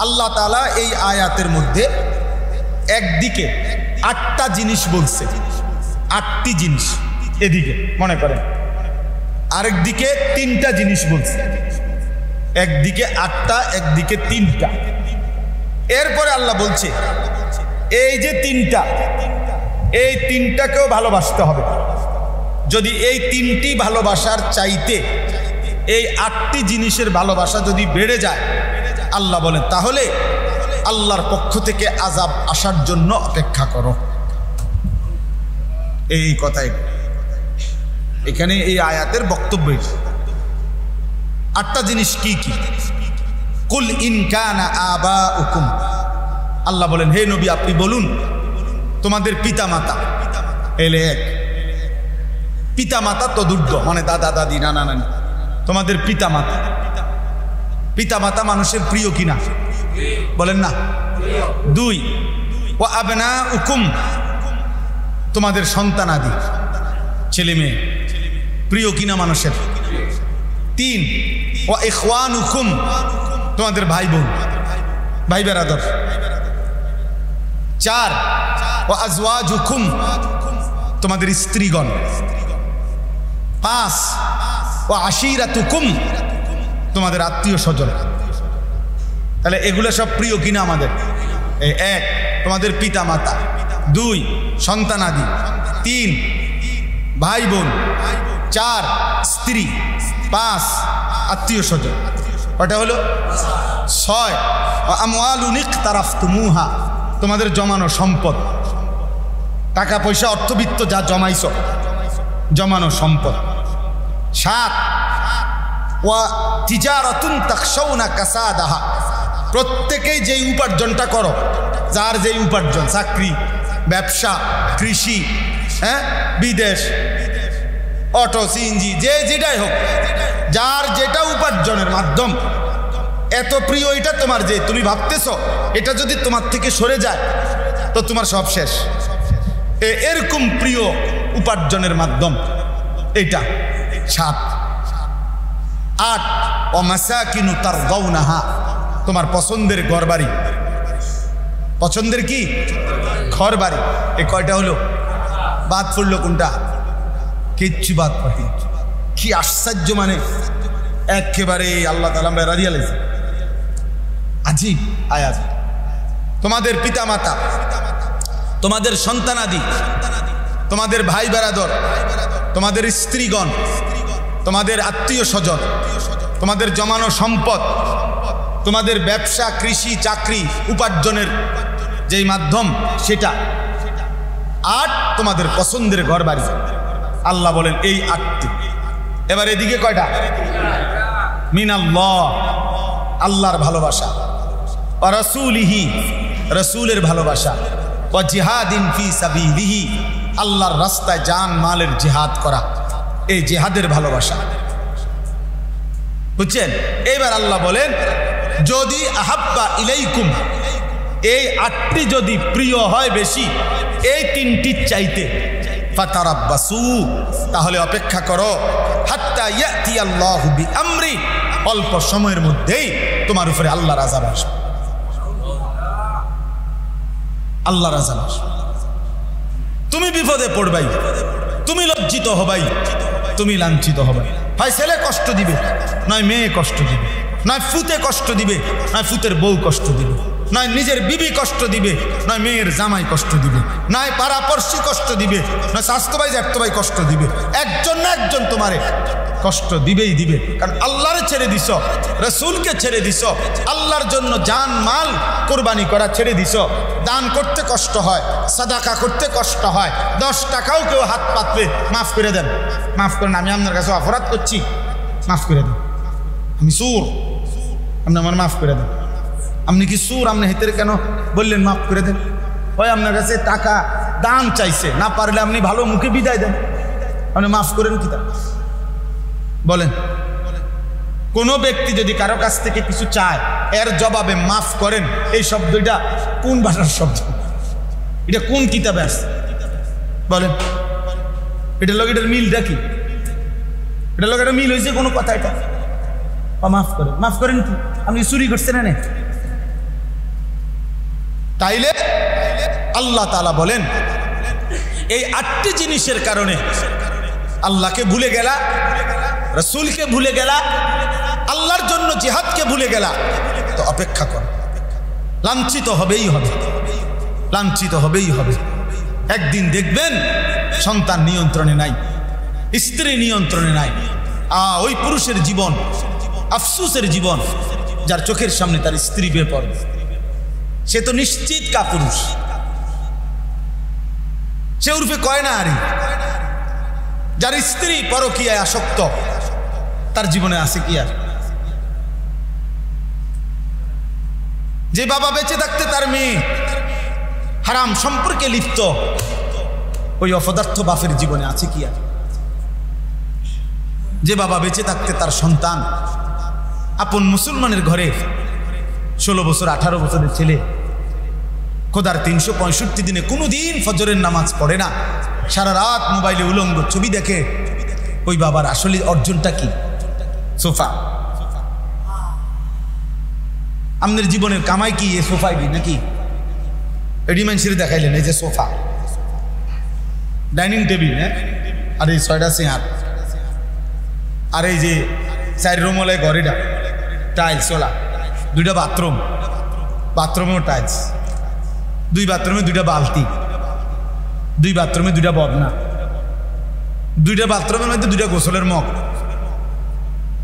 আল্লাহ তাআলা এই আয়াতের মধ্যে একদিকে 8টা জিনিস বলছে, 8টি জিনিস এদিকে মনে করেন, আরেকদিকে 3টা জিনিস বলছে। একদিকে 8টা, একদিকে 3টা। এরপরে আল্লাহ বলছে এই যে 3টা, এই 3টাকেও ভালোবাসতে হবে। যদি এই 3টি ভালোবাসার চাইতে এই 8টি জিনিসের ভালোবাসা যদি বেড়ে যায়, আল্লাহ বলেন তাহলে আল্লাহর পক্ষ থেকে আযাব আসার জন্য অপেক্ষা করো। এই কথাই এখানে এই আয়াতের বক্তব্য। 8টা জিনিস কি কি? কুল ইন কানা আবাউকুম, আল্লাহ বলেন হে নবী আপনি বলুন তোমাদের পিতামাতা, এলে এক, পিতামাতা তদুর্ধ্ব মানে দাদা দাদি নানা নানি, তোমাদের পিতামাতা। পিতামাতা মানুষের প্রিয় কিনা বলেন না? 2 ওয়া আবনাউকুম, তোমাদের সন্তানাদি ছেলে মেয়ে প্রিয় কিনা মানুষের? 3 ওয়া ইখওয়ানুকুম, তোমাদের ভাই বোন ভাই বেরাদর। 4 ওয়া আজওয়াজুকুম, তোমাদের স্ত্রীগণ। 5 ওয়া আশিরাতুকুম, তোমাদের আত্মীয় স্বজন। তাহলে এগুলো সব প্রিয় কিনা আমাদের? 1 তোমাদের পিতা মাতা, 2 সন্তানাদি, 3 ভাই বোন, 4 স্ত্রী, 5 আত্মীয় স্বজন। কটা হলো? 6 আমওয়ালুন ইকতারাফতুমুহা, তোমাদের জমানো সম্পদ, টাকা পয়সা অর্থবিত্ত যা জমাইছ, জমানো সম্পদ। 7 ওয়া তিজারাতুন তাখশাউনা কাসাদাহা, প্রত্যেকেই যেই উপার্জনটা করো, যার যেই উপার্জন, চাকরি, ব্যবসা, কৃষি, বিদেশ, অটো, সিএনজি, যে যেটাই হোক, যার যেটা উপার্জনের মাধ্যম এত প্রিয় এটা তোমার, যে তুমি ভাবতেছো এটা যদি তোমার থেকে সরে যায় তো তোমার সব শেষ। এরকম প্রিয় উপার্জনের মাধ্যম এটা। 7 8 ওয়া মাসাকিনু তারদাউনাহা, তোমার পছন্দের ঘরবাড়ি। পছন্দের কি? ঘরবাড়ি। এই কয়টা হলো? বাদ পড়লো কোনটা? কিচ্ছু বাদ পড়ে। কি আশ্চর্য, মানে একেবারে আল্লাহ তাআলা রাজি আলাইছে। আজীব আয়াত। তোমাদের পিতামাতা, তোমাদের সন্তানাদি, তোমাদের ভাই বেরাদর, তোমাদের স্ত্রীগণ, তোমাদের আত্মীয় স্বজন, তোমাদের জমানো সম্পদ, তোমাদের ব্যবসা, কৃষি, চাকরি, উপার্জনের যেই মাধ্যম সেটা। 8 তোমাদের পছন্দের ঘর বাড়ি। আল্লাহ বলেন এই 8টি। এবার এদিকে কয়টা? মিনাল্লাহ, আল্লাহর ভালোবাসা, ওয়া রাসূলিহি, রাসূলের ভালোবাসা, ওয়া জিহাদিন ফি সাবিলিহি, আল্লাহর রাস্তায় জান মালের জিহাদ করা, এই জিহাদের ভালোবাসা। বুঝছেন? এবার আল্লাহ বলেন যদি আহাব্বা ইলাইকুম, এই 8টি যদি প্রিয় হয় বেশি এই 3টির চাইতে, ফাতারাব্বাসু, তাহলে অপেক্ষা করো, হাত্তা ইয়াতি আল্লাহু বিআমরি, অল্প সময়ের মধ্যেই তোমার উপরে আল্লাহর আযাব আসবে। আল্লাহর আযাব আসবে, তুমি বিপদে পড়বাই, তুমি লজ্জিত হবাই, তুমি লাঞ্ছিত হবাই। হয় ছেলে কষ্ট দিবে, নয় মেয়ে কষ্ট দিবে, নয় ফুতে কষ্ট দিবে, নয় ফুতের বউ কষ্ট দিবে, নয় নিজের বিবি কষ্ট দিবে, নয় মেয়ের জামাই কষ্ট দিবে, নয় পাড়াপড়শি কষ্ট দিবে, নয় স্বাস্থ্য ভাই জ্যাঠতো ভাই কষ্ট দিবে। একজন না একজন তোমারে কষ্ট দিবেই দিবে। কারণ আল্লাহরে ছেড়ে দিছ, রাসূলকে ছেড়ে দিছ, আল্লাহর জন্য জান মাল কোরবানি করা ছেড়ে দিছ। দান করতে কষ্ট হয়, সাদাকা করতে কষ্ট হয়, 10 টাকাও কেউ হাত পাতবে, মাফ করে দেন, মাফ করেন, আমি আপনার কাছে অপরাধ করছি, মাফ করে দেন, আমি সুর, আপনি আমার মাফ করে দেন। আপনি কি সুর? আপনি হেতের কেন বললেন মাফ করে দেন? ওই আপনার কাছে টাকা দান চাইছে, না পারলে আপনি ভালো মুখে বিদায় দেন, আপনি মাফ করেন কি তা বলেন? কোনো ব্যক্তি যদি কারো কাছ থেকে কিছু চায়, এর জবাবে মাফ করেন, এই শব্দটা কোন ভাষার শব্দ? এটা কোন কিতাবে আছে বলেন? এটা লোক, এটার মিলটা কি? এটা লোক, এটা মিল হয়েছে কোনো কথা? এটা মাফ করেন, মাফ করেন কি? আপনি চুরি করছেন না? তাইলে আল্লাহ তাআলা বলেন এই 8টি জিনিসের কারণে আল্লাহকে ভুলে গেলা, রাসূলকে ভুলে গেলা, আল্লাহর জন্য জিহাদকে ভুলে গেলা, তো অপেক্ষা কর, লাঞ্ছিত হবেই হবে, লাঞ্ছিত হবেই হবে। একদিন দেখবেন সন্তান নিয়ন্ত্রণে নাই, স্ত্রী নিয়ন্ত্রণে নাই, ওই পুরুষের জীবন আফসোসের জীবন যার চোখের সামনে তার স্ত্রী বেপর, সে তো নিশ্চিত কাপুরুষ, সে উর্ফে কয় না আরি। যার স্ত্রী পরকীয়ায় আসক্ত, তার জীবনে আছে কি আর? যে বাবা বেঁচে থাকতে তার মেয়ে হারাম সম্পর্কে লিপ্ত, ওই অপদার্থ বাপের জীবনে আছে কি আর? যে বাবা বেঁচে থাকতে তার সন্তান আপন মুসলমানের ঘরে 16 বছর 18 বছরের ছেলে খোদার 365 দিনে কোনোদিন ফজরের নামাজ পড়ে না, সারা রাত মোবাইলে উলঙ্গ ছবি দেখে, ওই বাবার আসলে অর্জনটা কি? সোফা। আমাদের জীবনের কামাই কি এ সোফায় কি নাকি? এডি মানুষের দেখাইলেন এই যে সোফা, ডাইনিং টেবিল, হ্যাঁ, আর এই 6টা চেয়ার, আর এই যে 4 রুমওয়ালা ঘরেটা টাইলস ওলা, 2টা বাথরুম, বাথরুমেও টাইলস, 2 বাথরুমে 2টা বালতি, 2 বাথরুমে 2টা বদনা, 2টা বাথরুমের মধ্যে 2টা গোসলের মগ,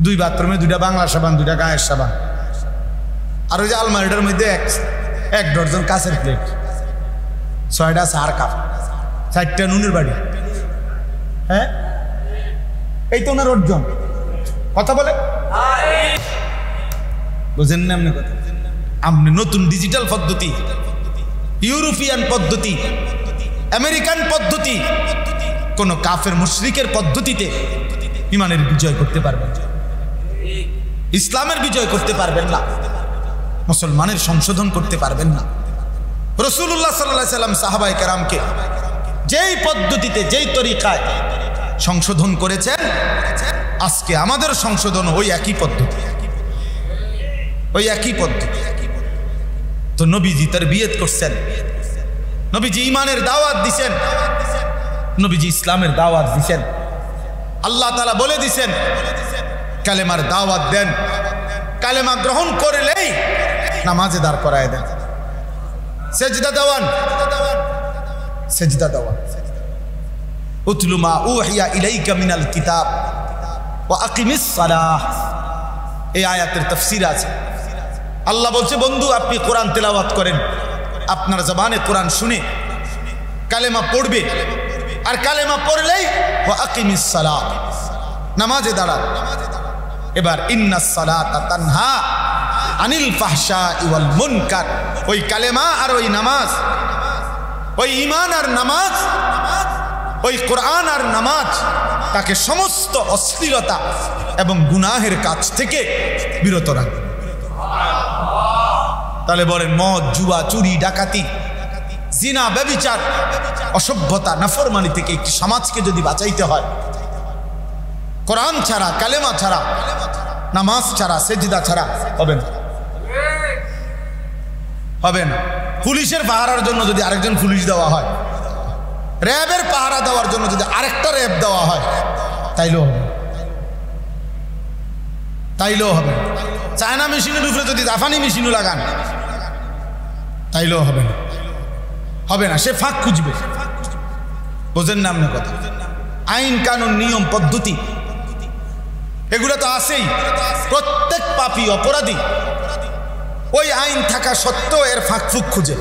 2 বাথরুমে 2টা বাংলা সাবান, 2টা গায়ের সাবান, আর ওই যে আলমারিটার মধ্যে 1 ডজন কাঁচের প্লেট, 6টা চার কাপ, 4টা নুনের বাড়ি। হ্যাঁ, এই তো ওনার অর্জন। কথা বলে বুঝেন না আপনি কথা? আপনি নতুন ডিজিটাল পদ্ধতি, ইউরোপিয়ান পদ্ধতি, আমেরিকান পদ্ধতি, কোন কাফের মুশরিকের পদ্ধতিতে ইমানের বিজয় করতে পারবেন, ইসলামের বিজয় করতে পারবেন না, মুসলমানের সংশোধন করতে পারবেন না। রাসূলুল্লাহ সাল্লাল্লাহু আলাইহি সাল্লাম সাহাবায়ে কেরামকে যেই পদ্ধতিতে যেই তরিকায় সংশোধন করেছেন, আজকে আমাদের সংশোধন ওই একই পদ্ধতি, ওই একই পদ্ধতি। তো নবীজি তারবিয়ত করছেন, নবীজি ইমানের দাওয়াত দিছেন, নবীজি ইসলামের দাওয়াত দিছেন। আল্লাহ তাআলা বলে দিছেন কালেমার দাওয়াত দেন, কালেমা গ্রহণ করলেই নামাজে দাঁড় করায় দেন, সেজদা দেওয়ান, সেজদা দেওয়ান। উতলু মা উহিয়া ইলাইকা মিনাল কিতাব ওয়া আকিমিস সালাহ, এই আয়াতের তাফসীর আছে। আল্লাহ বলছে বন্ধু আপনি কোরআন তেলাওয়াত করেন, আপনার জবানে কোরআন শুনে কালেমা পড়বে, আর কালেমা পড়লেই ওয়া আকিমিস সালাহ, নামাজে দাঁড়ান। এবার ইন্নাস সালাতা তানহা আনিল ফাহশাই ওয়াল মুনকার, ওই কালেমা আর ওই নামাজ, ওই ঈমান আর নামাজ, ওই কোরআন আর নামাজ তাকে সমস্ত অশ্লীলতা এবং গুনাহের কাজ থেকে বিরত রাখে। তাহলে বলেন মদ, জুয়া, চুরি, ডাকাতি, জিনা, ব্যভিচার, অসভ্যতা, নাফরমানি থেকে একটি সমাজকে যদি বাঁচাইতে হয়, কোরআন ছাড়া, কালেমা ছাড়া, নামাজ ছাড়া, সেজদা ছাড়া হবে না, হবে না। পুলিশের পাহারার জন্য যদি আরেকজন পুলিশ দেওয়া হয়, র্যাবের পাহারা দেওয়ার জন্য যদি আরেকটা র্যাব দেওয়া হয়, তাইলেও হবে, তাইলেও হবে। চায়না মেশিনের উপরে যদি জাপানি মেশিনও লাগান, তাইলেও হবে না, হবে না। সে ফাঁক খুঁজবে, বোঝেন না আপনার কথা? আইন কানুন নিয়ম পদ্ধতি এগুলো তো আছেই। প্রত্যেক পাপী অপরাধী ওই আইন থাকা সত্ত্বেও এর ফাঁক ফুক খুঁজে,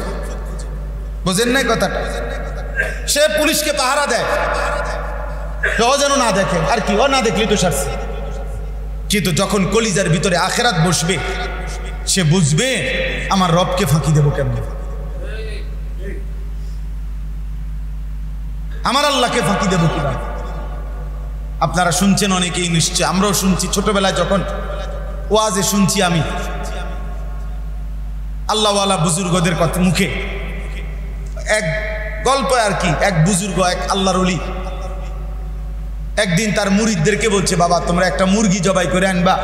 বোঝেন নাই কথাটা? সে পুলিশকে পাহারা দেয়, ও যেন না দেখে, আর কি, ও না দেখলে তো শাস্তি। কিন্তু যখন কলিজার ভিতরে আখেরাত বসবে, সে বুঝবে আমার রবকে ফাঁকি দেব কেমনে, আমার আল্লাহকে ফাঁকি দেব কিভাবে। আপনারা শুনছেন অনেকেই নিশ্চয়, আমরাও শুনছি, ছোটবেলায় যখন ওয়াজে শুনছি আমি, আল্লাহওয়ালা বুজুর্গদের কথা মুখে এক গল্প আর কি। এক বুজুর্গ, এক আল্লাহর ওলি, একদিন তার মুরিদদেরকে বলছে, বাবা তোমরা একটা মুরগি জবাই করে আনবা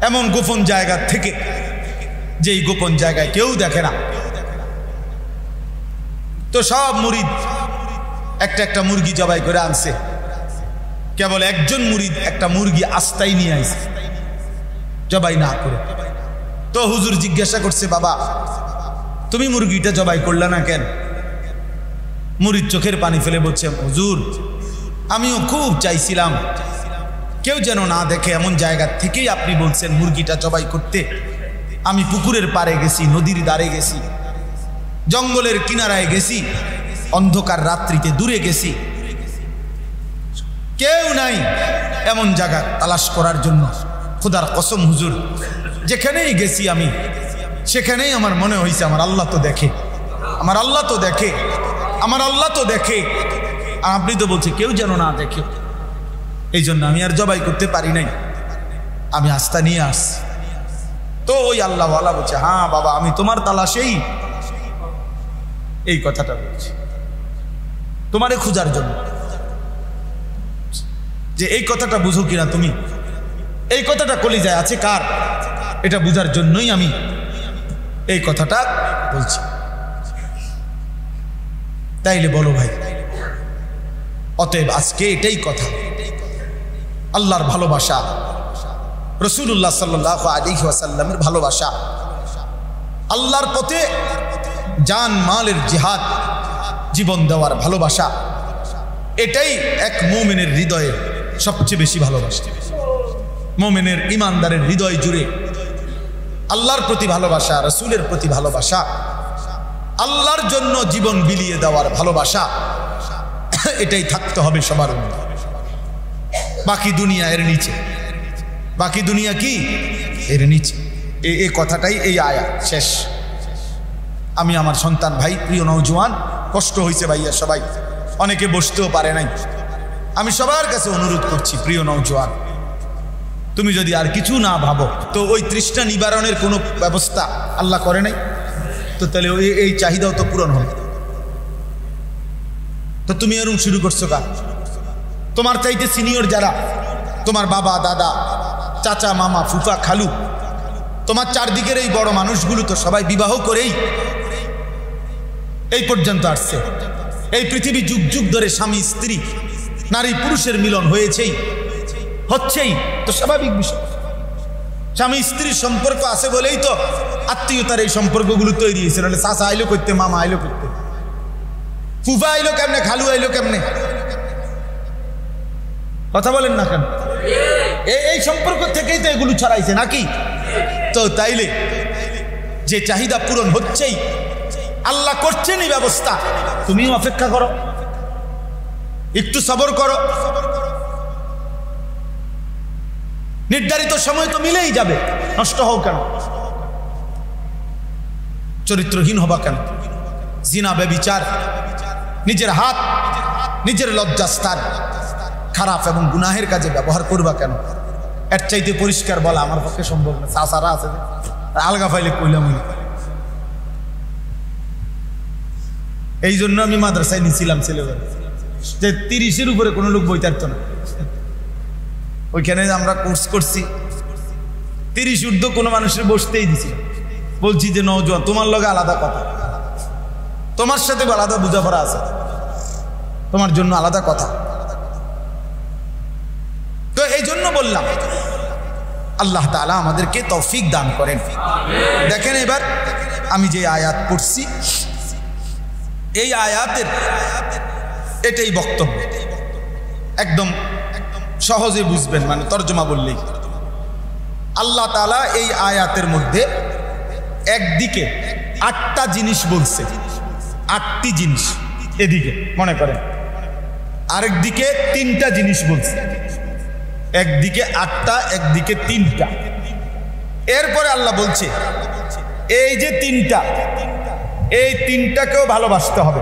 এমন গোপন জায়গা থেকে, যেই গোপন জায়গায় কেউ দেখে না, তো সব মুরিদ একটা একটা মুরগি জবাই করে আনছে, কেবল একজন মুরিদ একটা মুরগি আস্তাই নিয়ে আইছে জবাই না করে। তো হুজুর জিজ্ঞাসা করছে, বাবা তুমি মুরগিটা জবাই করলে না কেন? মুরিদ চোখের পানি ফেলে বলছে, হুজুর আমিও খুব চাইছিলাম কেউ যেন না দেখে, এমন জায়গা থেকেই আপনি বলছেন মুরগিটা জবাই করতে। আমি পুকুরের পাড়ে গেছি, নদীর ধারে গেছি, জঙ্গলের কিনারায় গেছি, অন্ধকার রাত্রিতে দূরে গেছি, কেউ নাই এমন জায়গা তালাশ করার জন্য। খোদার কসম হুজুর, যেখানেই গেছি আমি সেখানেই আমার মনে হয়েছে আমার আল্লাহ তো দেখে, আমার আল্লাহ তো দেখে, আমার আল্লাহ তো দেখে। আপনি তো বলছে কেউ যেন না দেখে, এই জন্য আমি আর জবাই করতে পারি নাই, আমি আস্থা নিয়ে আসছি। তো ওই আল্লাহওয়ালা বলছে, হ্যাঁ বাবা আমি তোমার তালাশেই এই কথাটা বলছি, তোমারে খোঁজার জন্য। যে এই কথাটা বুঝো কিনা তুমি, এই কথাটা কলিজায় আছে কার, এটা বুঝার জন্যই আমি এই কথাটা বলছি। তাইলে বলো ভাই, অতএব আজকে এটাই কথা, আল্লাহর ভালোবাসা, রাসূলুল্লাহ সাল্লাল্লাহু আলাইহি ওয়াসাল্লামের ভালোবাসা, আল্লাহর পথে জান মালের জিহাদ, জীবন দেওয়ার ভালোবাসা, এটাই এক মুমিনের হৃদয়ে সবচেয়ে বেশি ভালোবাসা। মুমিনের ইমানদারের হৃদয় জুড়ে আল্লাহর প্রতি ভালোবাসা, রাসূলের প্রতি ভালোবাসা, আল্লাহর জন্য জীবন বিলিয়ে দেওয়ার ভালোবাসা, এটাই থাকতে হবে সবার মধ্যে। বাকি দুনিয়া এর নিচে, বাকি দুনিয়া কি এর নিচে। এই কথাটাই এই আয়াত শেষ। আমি আমার সন্তান ভাই, প্রিয় নওজোয়ান, কষ্ট হয়েছে ভাইয়া, সবাই অনেকে বসতেও পারে নাই। আমি সবার কাছে অনুরোধ করছি, প্রিয় নওজোয়ান, তুমি যদি আর কিছু না ভাবো, তো ওই তৃষ্ণা নিবারণের কোনো ব্যবস্থা আল্লাহ করে নাই, তো তাহলে এই চাহিদাও তো পূরণ হবে। তো তুমি এরকম শুরু করছো কা? তোমার চাইতে সিনিয়র যারা, তোমার বাবা দাদা চাচা মামা ফুফা খালু, তোমার চারদিকের এই বড় মানুষগুলো তো সবাই বিবাহ করেই এই পর্যন্ত আসছে। এই পৃথিবী যুগ যুগ ধরে স্বামী স্ত্রী নারী পুরুষের মিলন হয়েছেই, হচ্ছেই, তো স্বাভাবিক বিষয়। স্বামী স্ত্রীর সম্পর্ক আছে বলেই তো আত্মীয়তার এই সম্পর্কগুলো তৈরি হয়েছে। নাহলে চাচা আইলো করতে, মামা আইলো করতে, ফুফা আইলো কেমনে, খালু আইলো কেমনে? কথা বলেন না কেন? এই সম্পর্ক থেকেই তো এগুলো ছড়াইছে নাকি? তো তাইলে যে চাহিদা পূরণ হচ্ছেই, আল্লাহ করছেনই ব্যবস্থা, তুমিও অপেক্ষা করো, একটু সবর করো, নির্ধারিত সময় তো মিলেই যাবে। নষ্ট হও কেন? চরিত্রহীন হবা কেন? জিনা ব্যভিচার, নিজের হাত নিজের লজ্জাস্থান খারাপ এবং গুনাহের কাজে ব্যবহার করবা কেন? এর চাইতে পরিষ্কার বলা আমার পক্ষে সম্ভব না। চাচারা আছে আলগা ফাইলে কইলাম। এই জন্য আমি মাদ্রাসায় নিয়েছিলাম ছেলেবেলা, যে 30-এর উপরে কোনো লোক বই থাকতো না। ওইখানে আমরা কোর্স করছি, 30 ঊর্ধ্ব কোনো মানুষের বসতেই দিছি। বলছি যে নওজোয়ান, তোমার লগে আলাদা কথা, তোমার সাথে আলাদা বোঝাপড়া আছে, তোমার জন্য আলাদা কথা। তো এই জন্য বললাম, আল্লাহ তাআলা আমাদেরকে তৌফিক দান করেন। দেখেন এবার আমি যে আয়াত পড়ছি, এই আয়াতের এটাই বক্তব্য, একদম সহজে বুঝবেন, মানে তর্জমা বললেই। আল্লাহ তাআলা এই আয়াতের মধ্যে একদিকে 8টা জিনিস বলছে, 8টি জিনিস এদিকে মনে করেন, আরেক দিকে 3টা জিনিস বলছে। একদিকে 8টা, একদিকে 3টা। এরপরে আল্লাহ বলছে এই যে 3টা, এই 3টাকেও ভালোবাসতে হবে।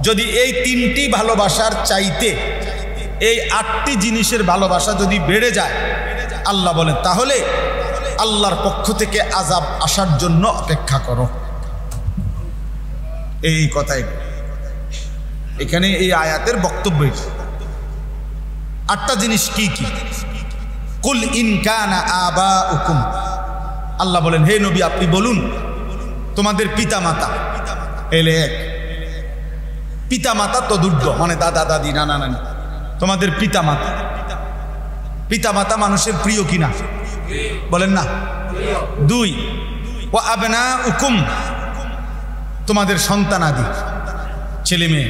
যদি এই 3টি ভালোবাসার চাইতে এই 8টি জিনিসের ভালোবাসা যদি বেড়ে যায়, আল্লাহ বলেন তাহলে আল্লাহর পক্ষ থেকে আযাব আসার জন্য অপেক্ষা করো। এই কথাই এখানে এই আয়াতের বক্তব্য। 8টা জিনিস কি কি? কুল ইন কানা আবাউকুম, আল্লাহ বলেন হে নবী আপনি বলুন তোমাদের পিতা মাতা, এলে এক, পিতা মাতা তদূর্ধ্ব, মানে দাদা দাদি নানা নানি, তোমাদের পিতা মাতা। পিতা মাতা মানুষের প্রিয় কিনা বলেন না? 2 ওয়া আবনাউকুম, তোমাদের সন্তানাদি, ছেলে মেয়ে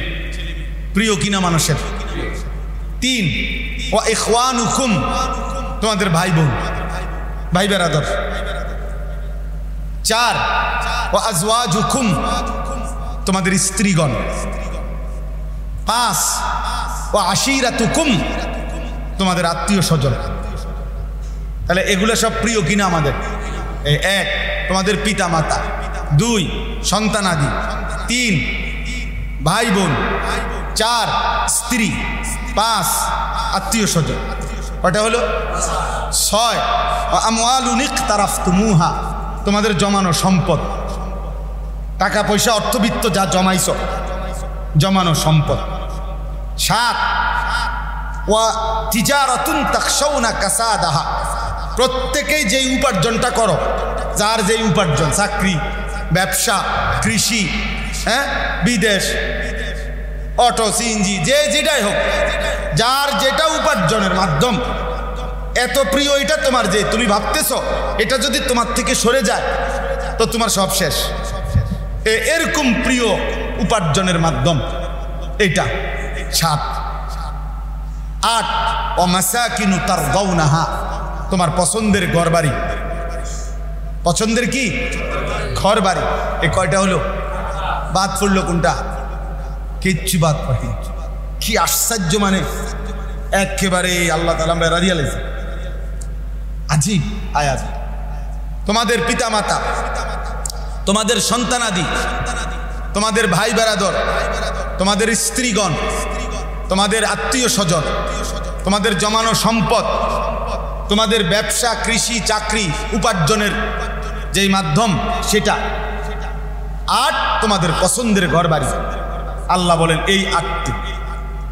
প্রিয় কিনা মানুষের? 3 ওয়া ইখওয়ানুকুম, তোমাদের ভাই বোন, ভাই বেরাদর। 4 ওয়া আজওয়াজুকুম, তোমাদের স্ত্রীগণ। 5 ওয়া আশিরাতুকুম, তোমাদের আত্মীয় স্বজন। তাহলে এগুলো সব প্রিয় কিনা আমাদের? 1 তোমাদের পিতা মাতা, 2 সন্তানাদি, 3 ভাই বোন, 4 স্ত্রী, 5 আত্মীয় স্বজন। কটা হলো? 6 আমওয়ালুন ইকতারাফতুমুহা, তোমাদের জমানো সম্পদ, টাকা পয়সা অর্থবিত্ত যা জমাইছ, জমানো সম্পদ। 7 ওয়া তিজারাতুন তাখশাউনা কাসাদাহা, প্রত্যেকেই যেই উপার্জনটা করো, যার যেই উপার্জন, চাকরি, ব্যবসা, কৃষি, বিদেশ, অটো, সিএনজি, যে যেটাই হোক, যার যেটা উপার্জনের মাধ্যম, এত প্রিয় এটা তোমার যে তুমি ভাবতেছো, এটা যদি তোমার থেকে সরে যায় তো তোমার সব শেষ। এরকম প্রিয় উপার্জনের মাধ্যম এটা। 7 8 ওয়া মাসাকিনু তারদাউনাহা, তোমার পছন্দের ঘরবাড়ি, পছন্দের কি ঘরবাড়ি। এ কয়টা হলো? বাদ পড়লো কোনটা? কিচ্ছু বাদ পড়ে। কি আশ্চর্য, মানে একেবারে আল্লাহ তাআলা আমরা রাজি আলাইছি। আজিব আয়াত। তোমাদের পিতা মাতা, তোমাদের সন্তানাদি, তোমাদের ভাই বেরাদর, তোমাদের স্ত্রীগণ, তোমাদের আত্মীয় স্বজন, তোমাদের জমানো সম্পদ, তোমাদের ব্যবসা, কৃষি, চাকরি, উপার্জনের যেই মাধ্যম সেটা। 8 তোমাদের পছন্দের ঘর বাড়ি। আল্লাহ বলেন এই 8টি।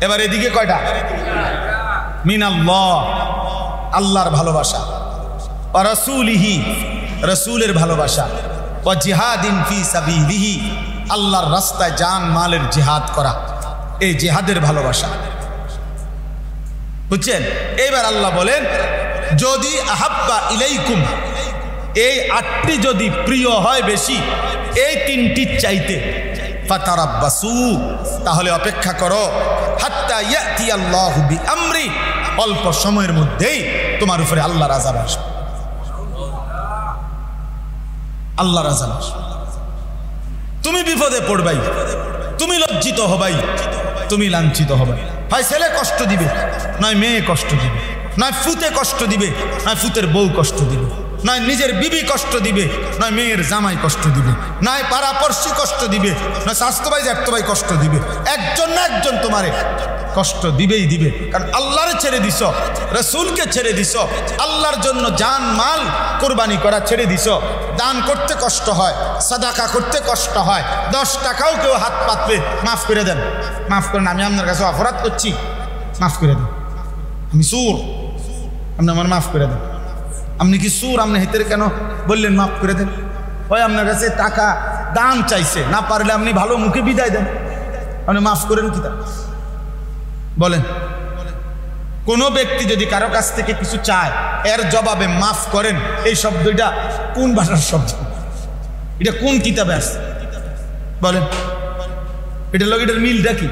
এবার এদিকে কয়টা? মিনাল্লাহ, আল্লাহর ভালোবাসা, ওয়া রাসূলিহি, রাসূলের ভালোবাসা, ওয়া জিহাদিন ফি সাবিলিহি, আল্লাহর রাস্তায় জান মালের জিহাদ করা, এই জিহাদের ভালোবাসা। বুঝছেন? এবার আল্লাহ বলেন যদি আহাব্বা ইলাইকুম, এই 8টি যদি প্রিয় হয় বেশি এই 3টির চাইতে, ফাতারাব্বাসু, তাহলে অপেক্ষা করো, হাত্তা ইয়াতি আল্লাহু বিআমরি, অল্প সময়ের মধ্যেই তোমার উপরে আল্লাহর আযাব আসবে। আল্লাহর আযাব আসবে, তুমি বিপদে পড়বাই, তুমি লজ্জিত হবাই, তুমি লাঞ্ছিত হবাই। হয় ছেলে কষ্ট দিবে, নয় মেয়ে কষ্ট দিবে, নয় ফুতে কষ্ট দিবে, নয় ফুতের বউ কষ্ট দিবে, নয় নিজের বিবি কষ্ট দিবে, নয় মেয়ের জামাই কষ্ট দিবে, নয় পাড়াপড়শি কষ্ট দিবে, নয় স্বাস্থ্য ভাই জ্যাঠতো ভাই কষ্ট দিবে। একজন না একজন তোমারে কষ্ট দিবেই দিবে। কারণ আল্লাহরে ছেড়ে দিছ, রাসূলকে ছেড়ে দিছ, আল্লাহর জন্য জান মাল কোরবানি করা ছেড়ে দিছ। দান করতে কষ্ট হয়, সাদাকা করতে কষ্ট হয়, 10 টাকাও কেউ হাত পাতবে, মাফ করে দেন, মাফ করেন, আমি আপনার কাছে অপরাধ করছি, মাফ করে দেন, আমি সুর, আপনি আমার মাফ করে দেন। আপনি কি সুর, আপনি হেতের কেন বললেন মাফ করে দেন? ওই আপনার কাছে টাকা দান চাইছে, না পারলে আপনি ভালো মুখে বিদায় দেন, আপনি মাফ করেন কি তা বলেন? কোনো ব্যক্তি যদি কারো কাছ থেকে কিছু চায়, এর জবাবে মাফ করেন, এই শব্দটা কোন ভাষার শব্দ? এটা কোন কিতাবে আছে বলেন? এটা লোক, এটার মিলটা কি?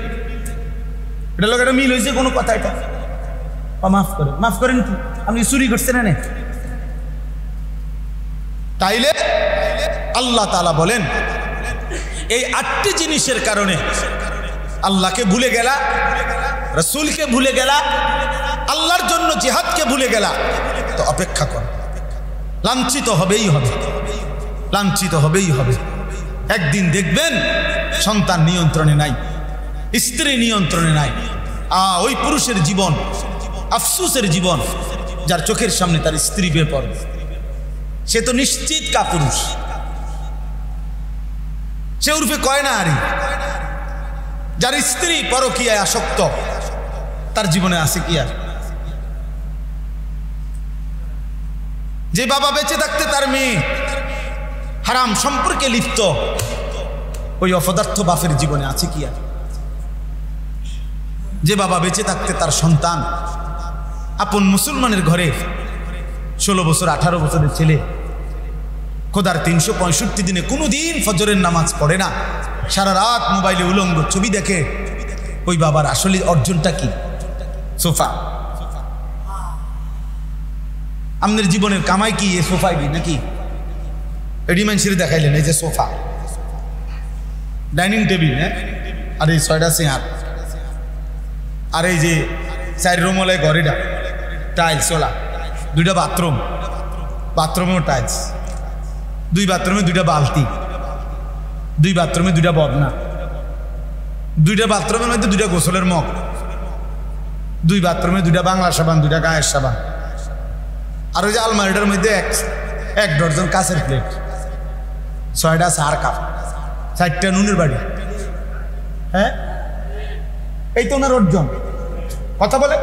এটা লোক, এটা মিল হয়েছে কোনো কথা? এটা মাফ করেন, মাফ করেন কি? আপনি চুরি করছেন না? তাইলে আল্লাহ তাআলা বলেন এই 8টি জিনিসের কারণে আল্লাহকে ভুলে গেলা, রাসূলকে ভুলে গেলা, আল্লাহর জন্য জিহাদকে ভুলে গেলা, তো অপেক্ষা কর, লাঞ্ছিত হবেই হবে, লাঞ্ছিত হবেই হবে। একদিন দেখবেন সন্তান নিয়ন্ত্রণে নাই, স্ত্রী নিয়ন্ত্রণে নাই, ওই পুরুষের জীবন আফসোসের জীবন, যার চোখের সামনে তার স্ত্রী বেপরোয়া, সে তো নিশ্চিত কাপুরুষ, সে উর্ফে কয়নারি। যার স্ত্রী পরকীয়ায় আসক্ত, তার জীবনে আছে কি আর? যে বাবা বেঁচে থাকতে তার মেয়ে হারাম সম্পর্কে লিপ্ত, ওই অপদার্থ বাপের জীবনে আছে কি আর? যে বাবা বেঁচে থাকতে তার সন্তান আপন মুসলমানের ঘরে 16 বছর 18 বছরের ছেলে খোদার 365 দিনে কোনো দিন ফজরের নামাজ পড়ে না, সারা রাত মোবাইলে উলঙ্গ ছবি দেখে, ওই বাবার আসলে অর্জনটা কি? সোফা। আমাদের জীবনের কামাই কি এই সোফায় কি নাকি? এডি মানুষের দেখাইলেন এই যে সোফা, ডাইনিং টেবিল, হ্যাঁ, আর এই 6টা চেয়ার, আর এই যে 4 রুমওয়ালা ঘরেটা টাইলস ওলা, 2টা বাথরুম, বাথরুমেও টাইলস, 2 বাথরুমে 2টা বালতি, 2 বাথরুমে 2টা বদনা, 2টা বাথরুমের মধ্যে 2টা গোসলের মগ, 2 বাথরুমে 2টা বাংলা সাবান, 2টা গায়ের সাবান, আর ওই যে আলমারিটার মধ্যে 1 ডজন কাঁচের প্লেট, 6টা চার কাপ, 4টা নুনের বাড়ি। হ্যাঁ, এই তো ওনার অর্জন। কথা বলে,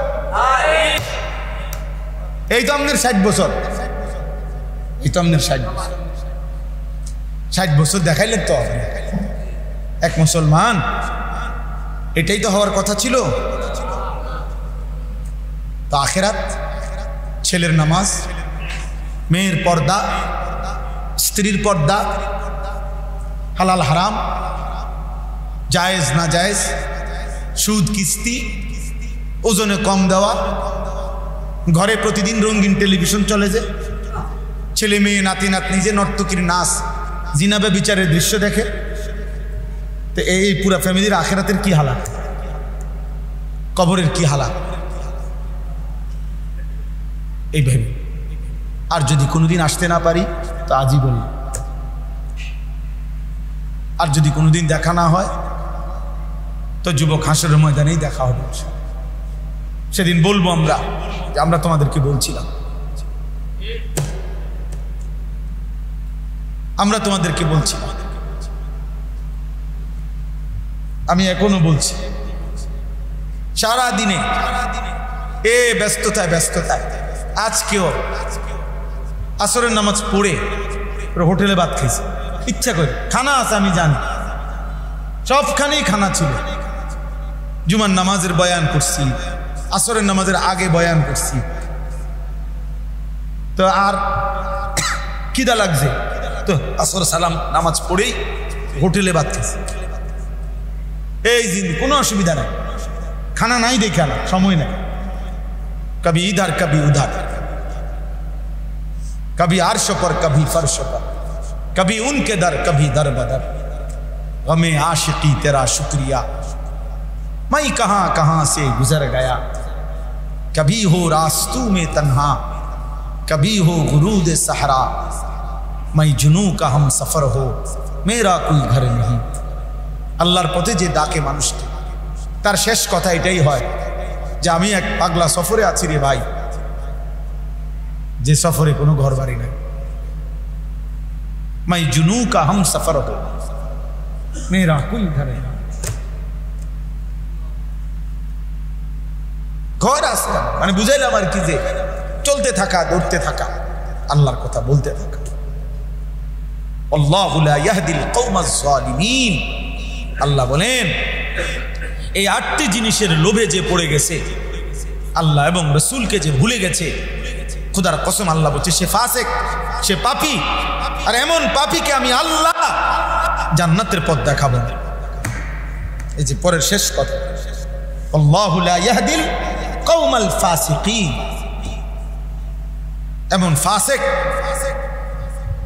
এই তো আমাদের 60 বছর, এই তো আমাদের 60 বছর, 60 বছর দেখাইলেন তো এক মুসলমান। এটাই তো হওয়ার কথা ছিল। তো আখেরাত, ছেলের নামাজ, মেয়ের পর্দা, স্ত্রীর পর্দা, হালাল হারাম, জায়েজ না জায়েজ, সুদ কিস্তি, ওজনে কম দেওয়া, ঘরে প্রতিদিন রঙিন টেলিভিশন চলে যে, ছেলে মেয়ে নাতি নাতনি যে নর্তকীর নাচ, জিনাবে বিচারের দৃশ্য দেখে, তো এই পুরা ফ্যামিলির আখেরাতের কি হালাত, কবরের কি হালাত, এই ভেবে। আর যদি কোনোদিন আসতে না পারি তো আজই বলি, আর যদি কোনোদিন দেখা না হয় তো যুবক হাসরের ময়দানেই দেখা হবে। সেদিন বলবো আমরা যে আমরা তোমাদেরকে বলছিলাম, আমরা তোমাদেরকে বলছিলাম। আমি এখনো বলছি, সারা দিনে ব্যস্ততায় ব্যস্ততায়, আজকেও আসরের নামাজ পড়ে হোটেলে ভাত খেয়েছি, ইচ্ছা করে, খানা আছে আমি জানি, সবখানেই খানা ছিল। জুমার নামাজের বয়ান করছি, আসরের নামাজের আগে বয়ান করছি, তো আর খিদা লাগছে, তো আসর সালাম নামাজ পড়েই হোটেলে ভাত খেয়েছি। এই দিন কোনো অসুবিধা নাই, খানা নাই দেখে না, সময় নাই, কবি ইধার কবি উধার, कभी अर्श पर कभी फर्श पर, कभी उनके दर कभी दर बदर, गमे आशिकी तेरा शुक्रिया मैं कहां कहां से गुजर गया, कभी हो रास्तों में तन्हा कभी हो गुरूद सहरा, मैं जुनू का हम सफर हो मेरा कोई घर नहीं। আল্লাহর পথে যে ডাকে মানুষকে, তার শেষ কথা এটাই হয় যে আমি এক পাগলা সফরে আছি রে ভাই, যে সফরে কোনো ঘর বাড়ি নাই। मैं जुनू का हम सफर हो मेरा कोई घर नहीं। ঘর আছে মানে বুঝাইলাম আর কি, যে চলতে থাকা, দৌড়তে থাকা, আল্লাহর কথা বলতে থাকা। আল্লাহু লা ইয়াহদিল কওমাজ জালিমিন, আল্লাহ বলেন এই 8টি জিনিসের লোভে যে পড়ে গেছে, আল্লাহ এবং রাসূলকে যে ভুলে গেছে, খুদার কসম আল্লাহ বলছে সে ফাসিক, সে পাপী। আর এমন পাপীকে আমি আল্লাহ জান্নাতের পথ দেখাবো। এই যে পরের শেষ কথা, আল্লাহু লা ইয়াহদিল কওমাল ফাসিকিন, এমন ফাসিক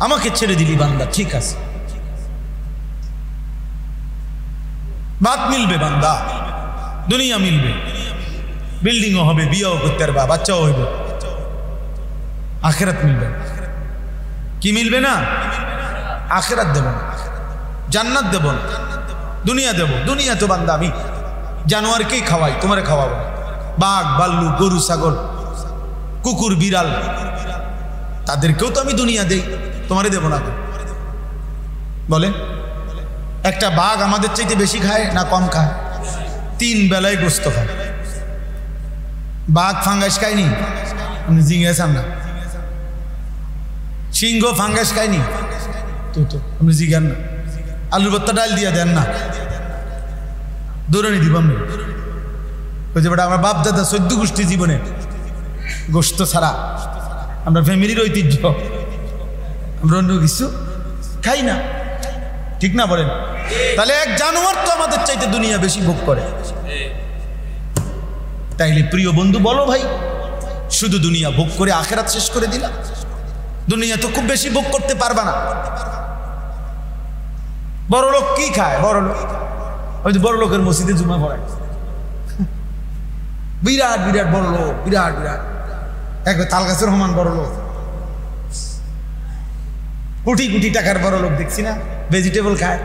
আমাকে ছেড়ে দিলি বান্দা, ঠিক আছে, বাত মিলবে বান্দা, দুনিয়া মিলবে, বিল্ডিংও হবে, বিয়েও করতে পারবা, বাচ্চাও হইব, আখেরাত মিলবে। কি মিলবে না? আখেরাত দেব না, জান্নাত দেব না, দুনিয়া দেব। দুনিয়া তো বান্দা আমি জানোয়ারকেই খাওয়াই, তোমারে খাওয়াবো, বাঘ ভাল্লু গরু ছাগল কুকুর বিড়াল তাদেরকেও তো আমি দুনিয়া দেই, তোমারে দেব না। বলে একটা বাঘ আমাদের চাইতে বেশি খায় না কম খায়? 3 বেলায় গোস্ত খায়। বাঘ ফাঙ্গাস খায়নি? আপনি জিজ্ঞাসা না। সিংহ ফাঙ্গাস খায়নি? তো আপনি জিজ্ঞান না। আলুর ভর্তা ডাল দিয়া দেন না, দৌড়ানি দিব আমি। ওই যে বেটা আমার বাপ দাদা 14 গোষ্ঠী জীবনে গোশত ছাড়া, আমরা ফ্যামিলির ঐতিহ্য, আমরা অন্য কিছু খাই না, ঠিক না বলেন? তাহলে এক জানোয়ার তো আমাদের চাইতে দুনিয়া বেশি ভোগ করে। তাইলে প্রিয় বন্ধু বলো ভাই, শুধু দুনিয়া ভোগ করে আখেরাত শেষ করে দিলাম? দুনিয়া তো খুব বেশি ভোগ করতে পারবা না। বড় লোক কি খায়? বড় লোক ওই যে বড় লোকের মসজিদে জুমা পড়ায়, বিরাট বিরাট বড় লোক, বিরাট বিরাট একবার তাল গাছের সমান বড় লোক, কোটি কোটি টাকার বড় লোক দেখছি না? ভেজিটেবল খায়,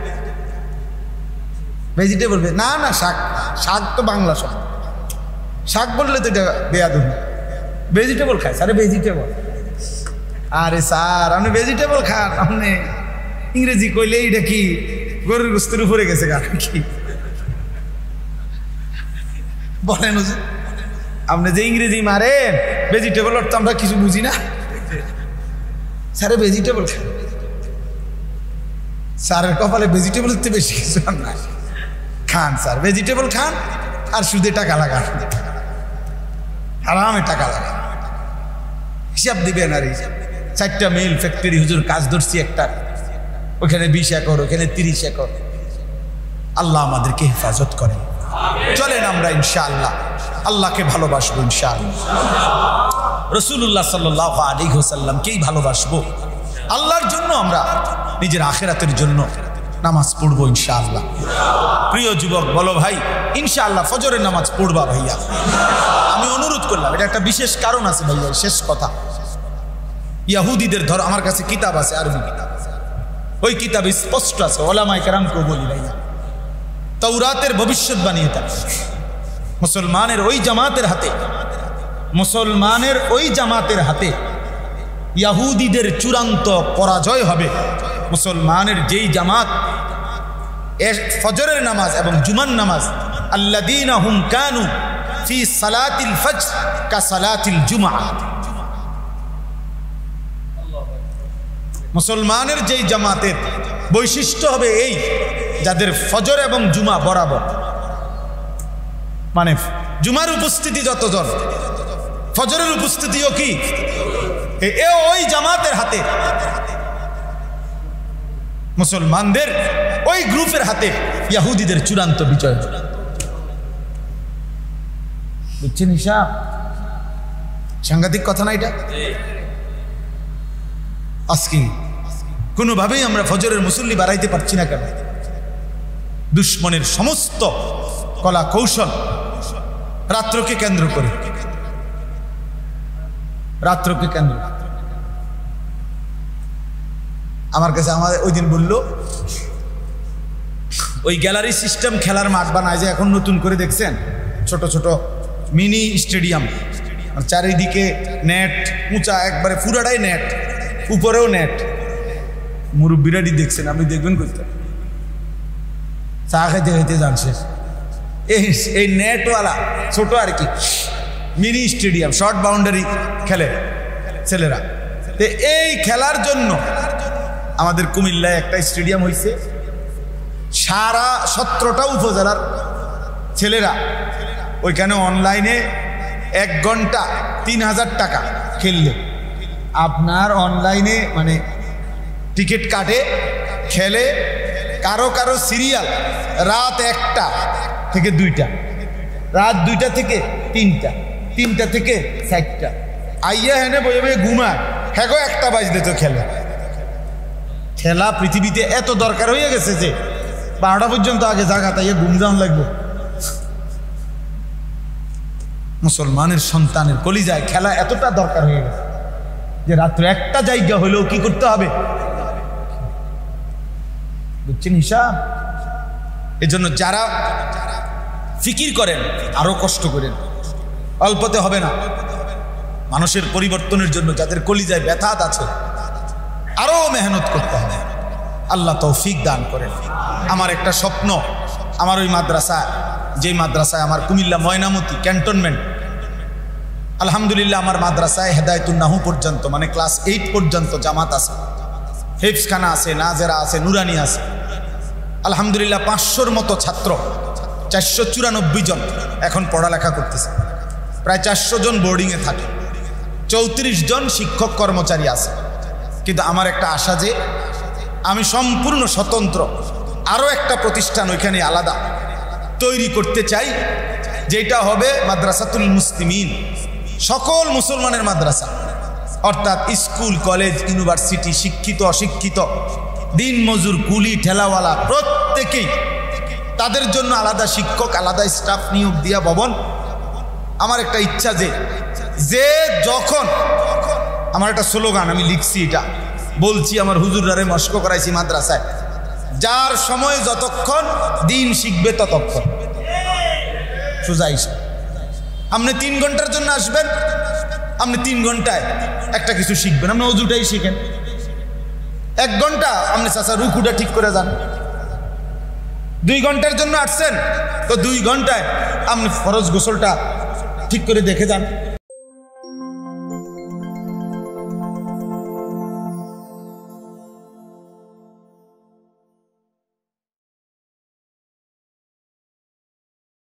ভেজিটেবল না না শাক, শাক তো বাংলা শাক, শাক বললে তো এটা বেয়াদবি। ভেজিটেবল খায় স্যার, ভেজিটেবল। আরে স্যার আপনি ভেজিটেবল খান, আপনি ইংরেজি কইলে এটা কি গরুর গোস্তের উপরে গেছে গা কি বলেন? আপনি যে ইংরেজি মারেন ভেজিটেবল অর্থ আমরা কিছু বুঝি না। স্যারে ভেজিটেবল খান, স্যারের কপালে ভেজিটেবল তো বেশি কিছু না। খান স্যার, ভেজিটেবল খান আর সুদে টাকা লাগান, আরামে টাকা লাগান, হিসাব দিবেন। আর 4টা মিল ফ্যাক্টরি হুজুর কাজ ধরছি একটা, ওখানে 20 একর, ওখানে 30 একর। আল্লাহ আমাদেরকে হেফাজত করেন। চলেন আমরা ইনশাআল্লাহ আল্লাহকে ভালোবাসবো, ইনশাআল্লাহ রাসূলুল্লাহ সাল্লাল্লাহু আলাইহি ওয়াসাল্লামকেই ভালোবাসবো। আল্লাহর জন্য আমরা নিজের আখিরাতের জন্য নামাজ পড়বো ইনশাআল্লাহ। প্রিয় যুবক বলো ভাই ইনশাআল্লাহ ফজরের নামাজ পড়বা ভাইয়া। আমি অনুরোধ করলাম, এটা একটা বিশেষ কারণ আছে ভাইয়া। শেষ কথা, ইহুদিদের ধর আমার কাছে কিতাব আছে, আরবি কিতাব, ওই কিতাবে স্পষ্ট আছে, ওলামায়ে কেরামকেও বলি ভাইয়া, তাওরাতের ভবিষ্যৎবাণী এটা। মুসলমানের ওই জামাতের হাতে, মুসলমানের ওই জামাতের হাতে ইহুদিদের চূড়ান্ত পরাজয় হবে। মুসলমানের যেই জামাত ফজরের নামাজ এবং জুমার নামাজ, আল্লাযীনা হুম কানু ফি সালাতিল ফজর কা সালাতিল জুমআ, মুসলমানের যেই জামাতের বৈশিষ্ট্য হবে এই, যাদের ফজর এবং জুমা বরাবর, মানে জুমার উপস্থিতি যতজন, ফজরের উপস্থিতিও কি ওই জামাতের হাতে, মুসলমানদের ওই গ্রুপের হাতে ইহুদিদের চূড়ান্ত বিজয়। বুঝছেন হিসাব? সাংঘাতিক কথা না এটা? আজকে কোনোভাবেই আমরা ফজরের মুসল্লি বাড়াইতে পারছি না কেন? দুশ্মনের সমস্ত কলা কৌশল রাত্রকে কেন্দ্র করে, রাত্রকে কেন্দ্র। আমার কাছে আমাদের ওই দিন বলল, ওই গ্যালারি সিস্টেম খেলার মাঠ বানায় যে এখন নতুন করে, দেখছেন ছোট ছোট মিনি স্টেডিয়াম, চারিদিকে নেট, উঁচা একবারে পুরাটাই নেট, উপরেও নেট। মুরব্বীরাই দেখছেন, আপনি দেখবেন করতে চা খাইতে খাইতে জানছে এই নেটওয়ালা ছোট আর কি মিনি স্টেডিয়াম, শর্ট বাউন্ডারি খেলে ছেলেরা। তো এই খেলার জন্য আমাদের কুমিল্লায় একটা স্টেডিয়াম হয়েছে, সারা 17টা উপজেলার ছেলেরা ওইখানে অনলাইনে 1 ঘন্টা 3000 টাকা খেললে, আপনার অনলাইনে মানে টিকিট কাটে, খেলে, কারো কারো সিরিয়াল রাত 1টা থেকে 2টা, রাত 2টা থেকে 3টা, 3টা থেকে 4টা, আইয়া হেনে বয়ে বয়ে ঘুমায়, হ্যাঁ 1টা বাজতে তো খেলে। খেলা পৃথিবীতে এত দরকার হয়ে গেছে যে 12টা পর্যন্ত আগে জাগা, তাই ঘুম যাওয়ান লাগবে। মুসলমানের সন্তানের কলিজায় খেলা এতটা দরকার হয়ে গেছে যে রাত্রে 1টা জায়গা হলেও কি করতে হবে? বুঝছেন হিসাব? এজন্য যারা ফিকির করেন আরো কষ্ট করেন, অল্পতে হবে না। মানুষের পরিবর্তনের জন্য যাদের কলিজায় ব্যথাত আছে আরো মেহনত করতে হবে। আল্লাহ তৌফিক দান করেন। আমার একটা স্বপ্ন, আমার ওই মাদ্রাসা, যেই মাদ্রাসায় আমার কুমিল্লা ময়নামতি ক্যান্টনমেন্ট, আলহামদুলিল্লাহ আমার মাদ্রাসায় হেদায়েতুন নাহু পর্যন্ত, মানে ক্লাস 8 পর্যন্ত জামাত আছে, হেফজখানা আছে, নাজেরা আছে, নুরানি আছে। আলহামদুলিল্লাহ 500-র মতো ছাত্র 494 জন এখন পড়ালেখা করতেছে, প্রায় 400 জন বোর্ডিংয়ে থাকে, 34 জন শিক্ষক কর্মচারী আছে। কিন্তু আমার একটা আশা যে আমি সম্পূর্ণ স্বতন্ত্র আরও একটা প্রতিষ্ঠান ওইখানে আলাদা তৈরি করতে চাই, যেটা হবে মাদ্রাসাতুল মুসলিমিন, সকল মুসলমানের মাদ্রাসা, অর্থাৎ স্কুল কলেজ ইউনিভার্সিটি, শিক্ষিত অশিক্ষিত, দিন মজুর কুলি ঠেলাওয়ালা প্রত্যেকেই তাদের জন্য আলাদা শিক্ষক আলাদা স্টাফ নিয়োগ দিয়া ভবন। আমার একটা ইচ্ছা যে যখন আমার একটা স্লোগান আমি লিখছি, এটা বলছি, আমার হুজুরারে মস্ক করাইছি মাদ্রাসায়, যার সময় যতক্ষণ দিন শিখবে ততক্ষণ। সোজা হিসাব, আপনি 3 ঘন্টার জন্য আসবেন, আপনি 3 ঘন্টায় একটা কিছু শিখবেন, আপনি অজুটাই শিখেন। 1 ঘন্টা আপনি চাচা রুকুটা ঠিক করে যান। 2 ঘন্টার জন্য আসছেন তো 2 ঘন্টায় আপনি ফরজ গোসলটা ঠিক করে দেখে যান।